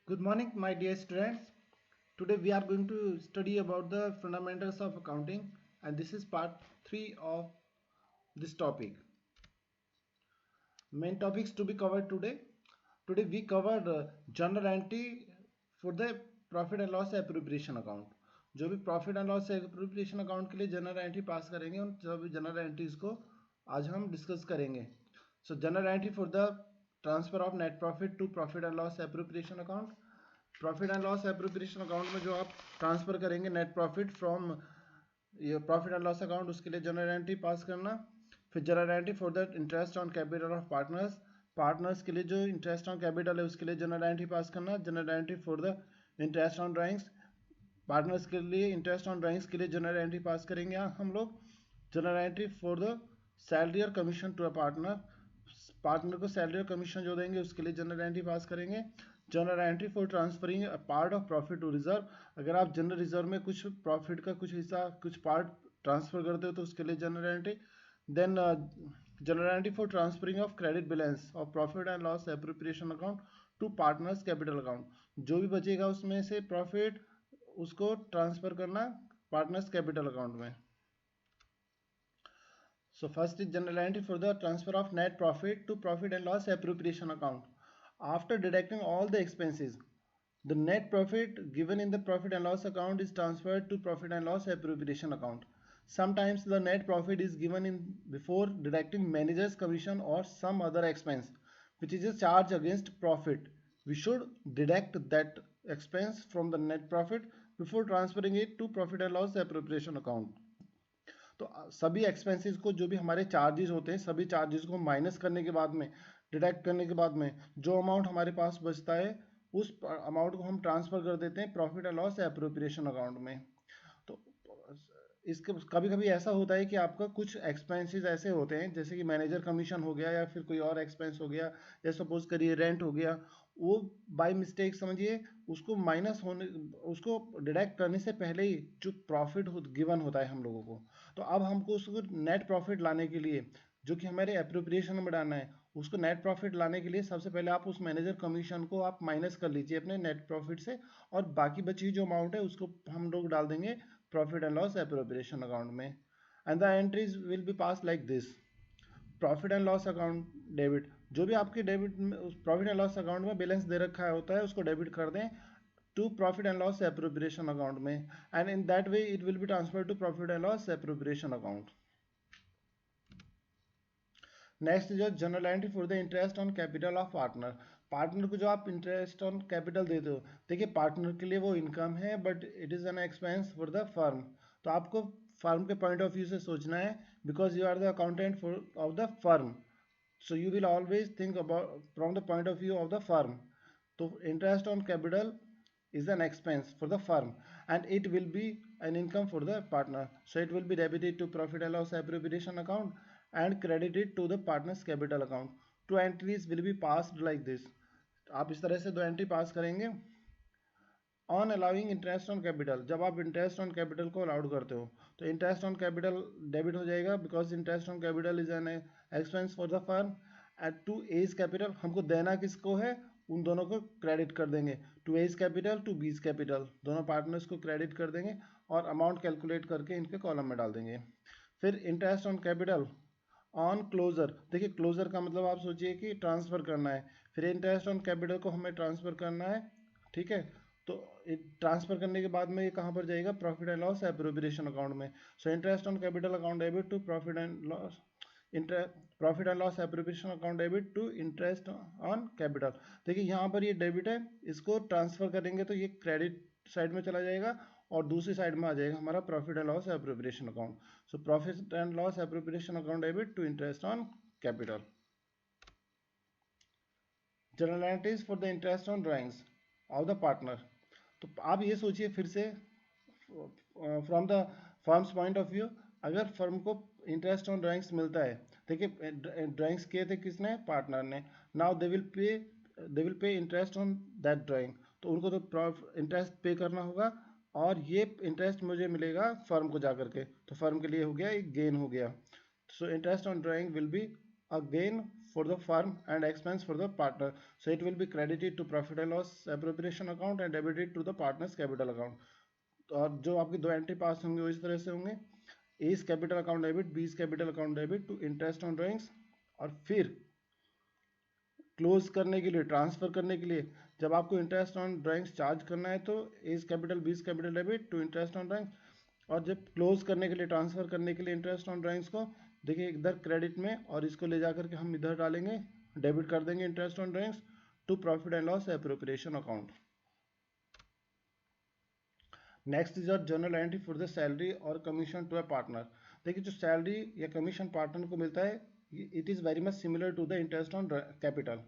Good morning, my dear students. Today we are going to study about the fundamentals of accounting, and this is part 3 of this topic. Main topics to be covered today. Today we covered journal entry for the profit and loss appropriation account. जो भी profit and loss appropriation account के लिए general entry pass करेंगे उन सभी general entries को आज हम डिस्कस करेंगे. So journal entry for the transfer of net profit to profit and loss appropriation account. Profit and loss appropriation account में जो आप ट्रांसफर करेंगे नेट प्रॉफिट फ्रॉम ये प्रॉफिट एंड लॉस अकाउंट, उसके लिए जनरल एंट्री पास करना. फिर journal entry for the interest on capital of partners. Partners के लिए जो इंटरेस्ट ऑन कैपिटल है उसके लिए जनरल एंट्री पास करना. General entry for the interest on drawings. Partners के लिए इंटरेस्ट ऑन ड्राइंग्स के लिए जनरल एंट्री पास करेंगे हम लोग. General entry for the salary और commission to a partner. Partner को सैलरी और कमीशन जो देंगे उसके लिए जनरल एंट्री पास करेंगे. General entry for transferring a part of profit to reserve. अगर आप जनरल रिजर्व में कुछ प्रॉफिट का कुछ हिस्सा कुछ पार्ट ट्रांसफर करते हो तो उसके लिए general entry. Then journal entry for transferring of credit balance of profit and loss appropriation account to partners capital account. जो भी बचेगा उसमें से प्रॉफिट उसको ट्रांसफर करना पार्टनर्स कैपिटल अकाउंट में. So first is general entry for the transfer of net profit to profit and loss appropriation account. After deducting all the expenses, the net profit given in the profit and loss account is transferred to profit and loss appropriation account. Sometimes the net profit is given in before deducting manager's commission or some other expense, which is a charge against profit. We should deduct that expense from the net profit before transferring it to profit and loss appropriation account. तो सभी expenses को जो भी हमारे charges होते हैं सभी charges को माइनस करने के बाद में डिडक्ट करने के बाद में जो अमाउंट हमारे पास बचता है उस अमाउंट को हम ट्रांसफर कर देते हैं profit and loss appropriation account में. तो इसके कभी कभी ऐसा होता है कि आपका कुछ एक्सपेंसेस ऐसे होते हैं जैसे कि मैनेजर कमीशन हो गया या फिर कोई और एक्सपेंस हो गया या सपोज करिए रेंट हो गया, वो बाय मिस्टेक समझिए उसको माइनस होने उसको डिडक्ट करने से पहले ही जो प्रॉफिट गिवन होता है हम लोगों को. तो अब हमको उसको नेट प्रॉफिट लाने के लिए जो कि हमारे एप्रोप्रिएशन में डालना है उसको नेट प्रॉफिट लाने के लिए सबसे पहले आप उस मैनेजर कमीशन को आप माइनस कर लीजिए अपने नेट प्रॉफिट से और बाकी बची जो अमाउंट है उसको हम लोग डाल देंगे profit and loss appropriation account में. And the entries will be pass like this. Profit and loss account debit. जो भी आपके debit profit and loss account में बैलेंस दे रखा होता है उसको डेबिट कर दें to profit and loss appropriation account में and in that way it will be transfer to profit and loss appropriation account. Next जो general entry for the interest on capital of partner. Partner को जो आप interest on capital देते हो, देखिए partner के लिए वो इनकम है but it is an expense for the firm. तो आपको फर्म के पॉइंट ऑफ व्यू से सोचना है because you are the accountant for of the firm. So you will always think about from the point of view of the firm. So interest on capital is an expense for the firm and it will be an income for the partner. So it will be debited to profit and loss appropriation account and credited to the partner's capital account. Two entries will be passed like this. आप इस तरह से दो entry pass करेंगे. On allowing interest on capital. जब आप interest on capital को allowed करते हो तो इंटरेस्ट ऑन कैपिटल डेबिट हो जाएगा because interest on capital is an expense for the firm. At to A's capital हमको देना किसको है उन दोनों को क्रेडिट कर देंगे. To A's capital to B's capital दोनों पार्टनर्स को क्रेडिट कर देंगे और अमाउंट कैलकुलेट करके इनके कॉलम में डाल देंगे. फिर interest on capital on closure. देखिए क्लोजर का मतलब आप सोचिए कि ट्रांसफ़र करना है. फिर इंटरेस्ट ऑन कैपिटल को हमें ट्रांसफ़र करना है, ठीक है. तो ट्रांसफर करने के बाद में ये कहाँ पर जाएगा profit and loss appropriation account में. So interest on capital account debit to profit and loss profit and loss appropriation account debit to interest on capital. देखिए यहाँ पर ये डेबिट है, इसको ट्रांसफर करेंगे तो ये क्रेडिट साइड में चला जाएगा और दूसरी साइड में आ जाएगा हमारा profit and loss appropriation account. So profit and loss appropriation account debit to interest on capital. Journal entries for the interest on drawings of the partner. तो आप ये सोचिए फिर से from the firm's point of view. अगर firm को interest on drawings मिलता है, देखिए ड्राइंग्स किए थे किसने पार्टनर ने. Now they will pay interest on that drawing. तो उनको तो इंटरेस्ट पे करना होगा और ये इंटरेस्ट मुझे मिलेगा फर्म को जा करके. तो फर्म के लिए हो गया एक गेन हो गया. सो interest on drawing will be a gain for the firm and expense for the partner. So it will be credited to profit and loss appropriation account and debited to the partner's capital account. और जो आपके दो entry पास होंगे वो इस तरह से होंगे, A's capital account debit, B's capital account debit to interest on drawings, और फिर क्लोज करने के लिए, ट्रांसफर करने के लिए, जब आपको इंटरेस्ट ऑन ड्राइंग्स चार्ज करना है तो A's capital B's capital debit to interest on drawings, और जब क्लोज करने के लिए, ट्रांसफर करने के लिए इंटरेस्ट ऑन ड्राइंग्स को, देखिए इधर क्रेडिट में और इसको ले जाकर के हम इधर डालेंगे, डेबिट कर देंगे interest on drawings to profit and loss appropriation account. Next is your journal entry for the salary और कमीशन टू अ पार्टनर. देखिए जो सैलरी या कमीशन पार्टनर को मिलता है, it is very much similar to the interest on capital.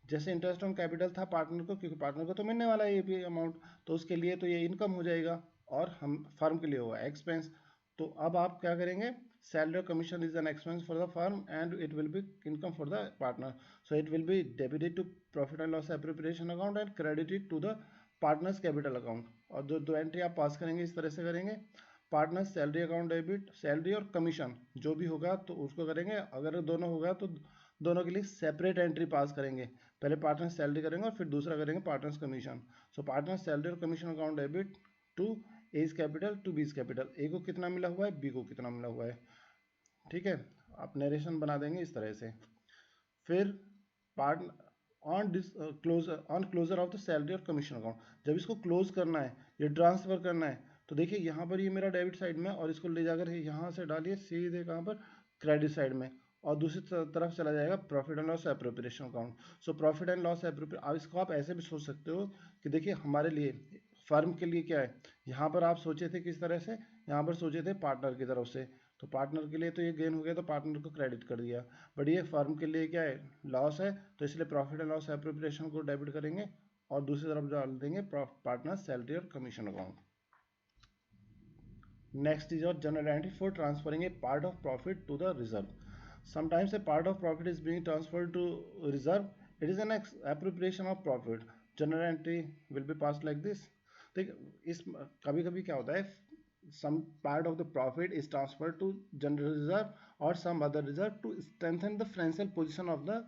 जैसे interest on capital था partner को, क्योंकि पार्टनर को तो मिलने वाला है ये भी अमाउंट, तो उसके लिए तो ये इनकम हो जाएगा, और हम फर्म के लिए होगा एक्सपेंस. तो अब आप क्या करेंगे, सैलरी और commission is an expense for the firm and it will be income for the partner. So it will be debited to profit and loss appropriation account and credited to the partners capital account. और जो दो entry आप पास करेंगे इस तरह से करेंगे, partner salary account debit, salary और कमीशन जो भी होगा तो उसको करेंगे, अगर दोनों होगा तो दोनों के लिए सेपरेट एंट्री पास करेंगे. पहले पार्टनर सैलरी करेंगे और फिर दूसरा करेंगे partners commission. So partner salary और commission account debit to A's capital to B's capital, A को कितना मिला हुआ है, बी को कितना मिला हुआ है. ठीक है, आप नरेशन बना देंगे इस तरह से. फिर part on closure of the salary और कमीशन अकाउंट, जब इसको क्लोज करना है, ये ट्रांसफर करना है, तो देखिए यहाँ पर ये मेरा डेबिट साइड में, और इसको ले जाकर यहाँ से डालिए सीधे कहाँ पर, क्रेडिट साइड में, और दूसरी तरफ चला जाएगा profit and loss appropriation account. So profit and loss appropriation, अब इसको आप ऐसे भी सोच सकते हो कि देखिए हमारे लिए, फर्म के लिए क्या है, यहाँ पर आप सोचे थे किस तरह से, यहाँ पर सोचे थे पार्टनर की तरफ से, तो पार्टनर के लिए तो ये गेन हो गया तो पार्टनर को क्रेडिट कर दिया, बट ये फर्म के लिए क्या है, लॉस है, तो इसलिए प्रॉफिट एंड लॉस एप्रोप्रिएशन को डेबिट करेंगे और दूसरी तरफ डाल देंगे पार्टनर सैलरी और commission account. Next is your general entry for transferring a part of profit to the reserve. Sometimes a part of profit is being transferred to reserve. It is an appropriation of profit. General entry will be passed like this. देख इस कभी कभी क्या होता है, some part of the profit is transferred to general reserve or some other reserve to strengthen the financial position of the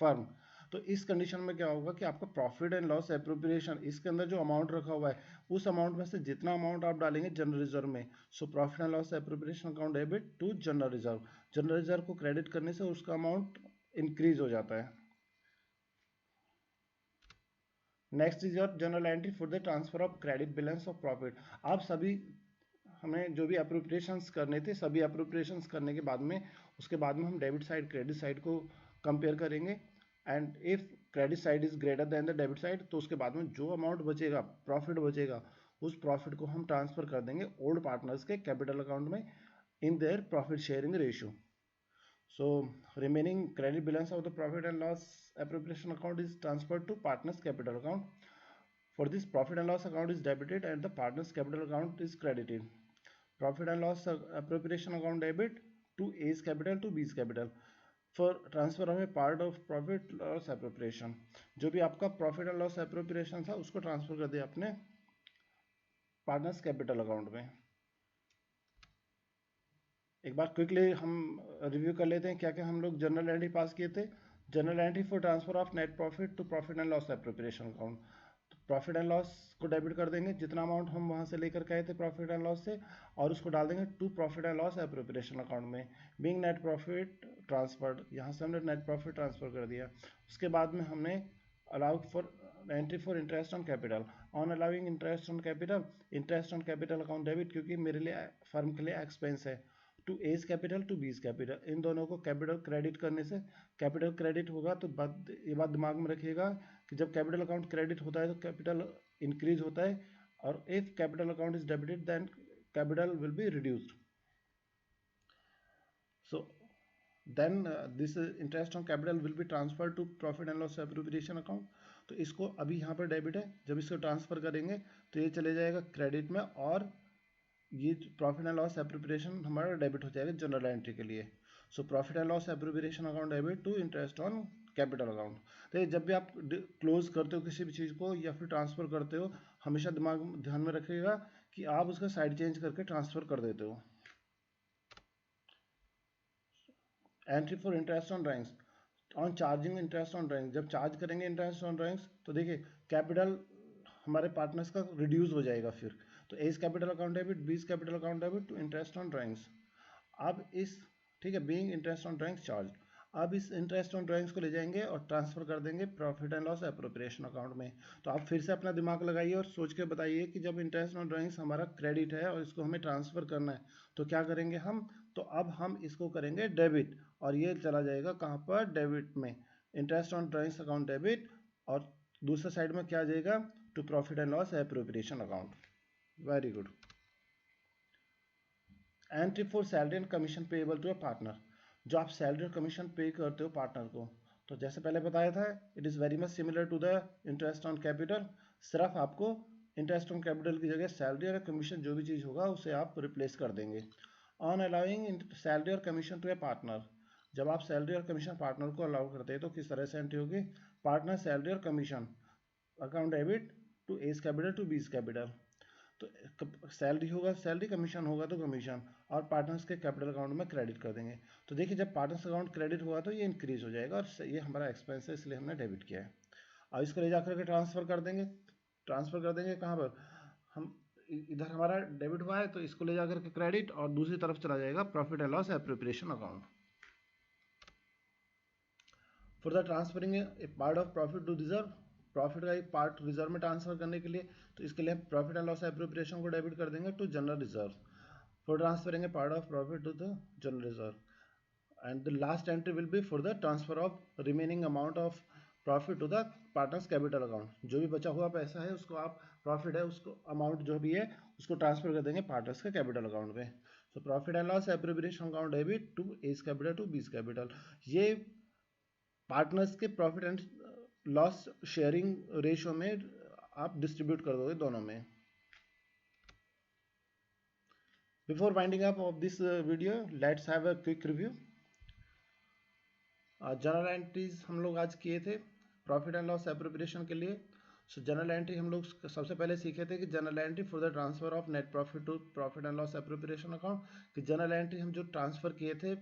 firm. तो इस condition में क्या होगा कि आपका प्रॉफिट एंड लॉस एप्रोप्रिएशन, इसके अंदर जो अमाउंट रखा हुआ है उस अमाउंट में से जितना अमाउंट आप डालेंगे जनरल रिजर्व में, so profit and loss appropriation account debit to general reserve. General reserve को क्रेडिट करने से उसका अमाउंट इंक्रीज हो जाता है. Next is your general entry for the transfer of credit balance of profit. आप सभी, हमें जो भी अप्रोप्रिएशंस करने थे, सभी अप्रोप्रिएशंस करने के बाद में, उसके बाद में हम डेबिट साइड क्रेडिट साइड को कंपेयर करेंगे, and if credit side is greater than the debit side, तो उसके बाद में जो अमाउंट बचेगा, प्रॉफिट बचेगा, उस प्रॉफिट को हम ट्रांसफर कर देंगे ओल्ड पार्टनर्स के कैपिटल अकाउंट में in their profit sharing ratio. So remaining credit balance of the profit and loss appropriation account is transferred to partners capital account. For this, profit and loss account is debited and the partners capital account is credited. Profit and loss appropriation account debit to A's capital to B's capital for transfer of a part of profit loss appropriation. जो भी आपका profit and loss appropriation था उसको transfer कर दिया अपने partners capital account में. एक बार क्विकली हम रिव्यू कर लेते हैं क्या क्या हम लोग जनरल एंट्री पास किए थे. Journal entry for transfer of net profit to profit and loss appropriation account. तो प्रॉफिट एंड लॉस को डेबिट कर देंगे, जितना अमाउंट हम वहाँ से लेकर के आए थे प्रॉफिट एंड लॉस से, और उसको डाल देंगे to profit and loss appropriation account में. बीइंग नेट प्रॉफिट ट्रांसफर्ड, यहाँ से हमने नेट प्रॉफिट ट्रांसफर कर दिया. उसके बाद में हमने allowed for entry for interest on capital. On allowing interest on capital, interest on capital account debit, क्योंकि मेरे लिए फर्म के लिए एक्सपेंस है, to A's capital to B's capital. इन दोनों को कैपिटल क्रेडिट करने से, कैपिटल क्रेडिट होगा तो ये बात दिमाग में रखिएगा कि जब कैपिटल अकाउंट क्रेडिट होता है तो कैपिटल इंक्रीज होता है, और if capital account is debited then capital will be reduced. So then this interest on capital will be transfer to profit and loss appropriation account. तो इसको अभी यहाँ पर डेबिट है, जब इसको ट्रांसफर करेंगे तो ये चले जाएगा क्रेडिट में, और ये प्रॉफिट एंड लॉस एप्रोप्रिएशन हमारा डेबिट हो जाएगा जनरल एंट्री के लिए. So profit and loss appropriation account debit to interest on capital account. तो जब भी आप क्लोज करते हो किसी भी चीज़ को या फिर ट्रांसफर करते हो, हमेशा ध्यान में रखिएगा कि आप उसका साइड चेंज करके ट्रांसफर कर देते हो. Entry for interest on drawings, on charging interest on drawings, जब चार्ज करेंगे इंटरेस्ट ऑन ड्राइंग्स तो देखिए कैपिटल हमारे पार्टनर्स का रिड्यूस हो जाएगा फिर। तो A's capital account debit, B's capital account debit to interest on drawings. अब इस, ठीक है, being interest on drawings charge, अब इस इंटरेस्ट ऑन ड्राइंग्स को ले जाएंगे और ट्रांसफर कर देंगे profit and loss appropriation account में। तो आप फिर से अपना दिमाग लगाइए और सोच के बताइए कि जब इंटरेस्ट ऑन ड्राइंग्स हमारा क्रेडिट है और इसको हमें ट्रांसफर करना है तो क्या करेंगे हम, तो अब हम इसको करेंगे डेबिट और ये चला जाएगा कहाँ पर, डेबिट में, interest on drawings account debit, और दूसरे साइड में क्या आ जाएगा, to profit and loss appropriation account. Very good. Entry for salary and commission payable to a partner, जो आप सैलरी और कमीशन पे करते हो पार्टनर को, तो जैसे पहले बताया था it is very much similar to the interest on capital, सिर्फ आपको इंटरेस्ट ऑन कैपिटल की जगह सैलरी और कमीशन जो भी चीज़ होगा उसे आप रिप्लेस कर देंगे। ऑन अलाउइंग सैलरी और कमीशन टू ए पार्टनर, जब आप सैलरी और कमीशन पार्टनर को अलाउ करते हैं तो किस तरह से एंट्री होगी, पार्टनर सैलरी और commission account debit to A's capital to B's capital. तो सैलरी होगा सैलरी, कमीशन होगा तो कमीशन, और पार्टनर्स के कैपिटल अकाउंट में क्रेडिट कर देंगे। तो देखिए जब पार्टनर्स अकाउंट क्रेडिट होगा तो ये इंक्रीज हो जाएगा और ये हमारा एक्सपेंस है इसलिए हमने डेबिट किया है। अब इसको ले जाकर के ट्रांसफर कर देंगे, ट्रांसफर कर देंगे कहाँ पर, हम इधर हमारा डेबिट हुआ है तो इसको ले जाकर के क्रेडिट और दूसरी तरफ चला जाएगा profit and loss appropriation account. For the transferring a part of profit to reserve, profit का एक पार्ट रिजर्व में ट्रांसफर करने के लिए, तो इसके लिए प्रॉफिट एंड लॉस एप्रोप्रिएशन को डेबिट कर देंगे to general reserve, for transferring a part of profit to the general reserve. And the last entry will be for the transfer of remaining amount of profit to the partners capital account, जो भी बचा हुआ पैसा है उसको आप, profit है उसको अमाउंट जो भी है उसको ट्रांसफर कर देंगे पार्टनर्स के कैपिटल अकाउंट में। So profit and loss appropriation account debit to A's capital to B's capital, ये पार्टनर्स के profit and loss sharing ratio में आप डिस्ट्रीब्यूट कर दोगे दोनों में। Before winding up of this video let's have a quick review. General entries हम लोग आज किए थे प्रॉफिट एंड लॉस एप्रोप्रिएशन के लिए। सो जनरल एंट्री हम लोग सबसे पहले सीखे थे कि journal entry for the transfer of net profit to profit and loss appropriation account, कि जनरल एंट्री हम जो ट्रांसफर किए थे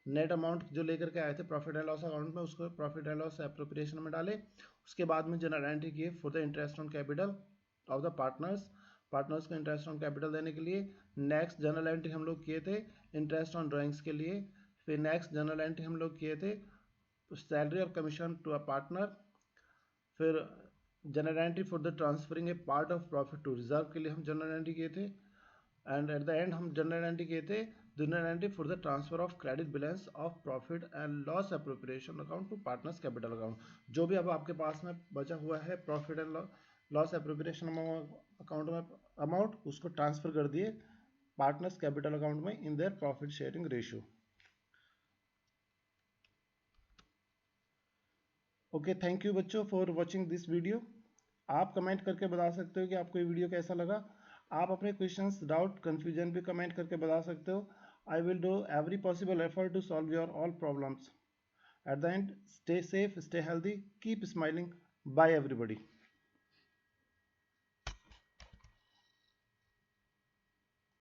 नेट अमाउंट जो लेकर के आए थे प्रॉफिट एंड लॉस अकाउंट में उसको प्रॉफिट एंड लॉस एप्रोप्रिएशन में डाले। उसके बाद में जनरल एंट्री किए for the interest on capital of the partners, partners को इंटरेस्ट ऑन कैपिटल देने के लिए। नेक्स्ट जनरल एंट्री हम लोग किए थे इंटरेस्ट ऑन ड्राइंग्स के लिए। फिर नेक्स्ट जनरल एंट्री हम लोग किए थे सैलरी और कमीशन टू अ पार्टनर। फिर journal entry for the transferring a part of profit to reserve के लिए हम जनरल एंट्री किए थे। एंड एट द एंड हम जनरल एंट्री किए थे journal entry for the transfer of credit balance of profit and loss appropriation account to partners capital account. जो भी अब आपके पास में बचा हुआ है profit and loss appropriation account में अमाउंट, उसको ट्रांसफर कर दिए पार्टनर्स कैपिटल अकाउंट में in their profit sharing ratio. Okay, thank you बच्चों फॉर वॉचिंग दिस वीडियो। आप कमेंट करके बता सकते हो कि आपको ये वीडियो कैसा लगा। आप अपने क्वेश्चंस, डाउट, कंफ्यूजन भी कमेंट करके बता सकते हो। I will do every possible effort to solve your all problems. At the end, stay safe, stay healthy, keep smiling. Bye everybody.